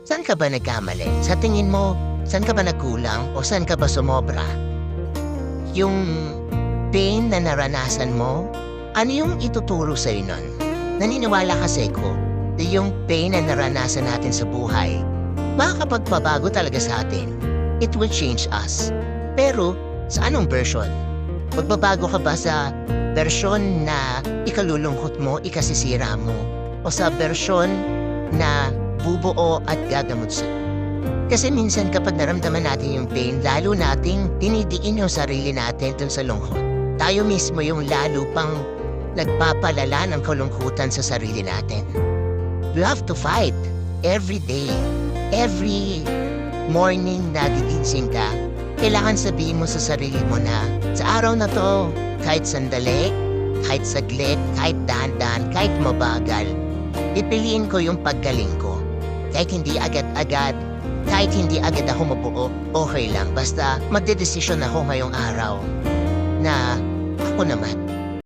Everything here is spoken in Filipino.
Saan ka ba nagkamali? Sa tingin mo, saan ka ba nagkulang o saan ka ba sumobra? Yung pain na naranasan mo, ano yung ituturo sa'yo nun? Naniniwala kasi ko na yung pain na naranasan natin sa buhay, makakapagpabago talaga sa atin. It will change us. Pero, sa anong version? Magbabago ka ba sa version na ikalulungkot mo, ikasisira mo? O sa version na bubuo at gagamot sa? Kasi minsan kapag naramdaman natin yung pain, lalo nating dinidiin yung sarili natin dun sa lungkot. Tayo mismo yung lalo pang nagpapalala ng kalungkutan sa sarili natin. You have to fight every day. Every morning na gigising ka, kailangan sabihin mo sa sarili mo na sa araw na to, kahit sandali, kahit saglit, kahit dahan-dahan, kahit mabagal, pipiliin ko yung paggaling ko. Kahit hindi agad-agad, kahit hindi agad ako mabuo, okay lang. Basta magdedesisyon ako ngayong araw na ako naman.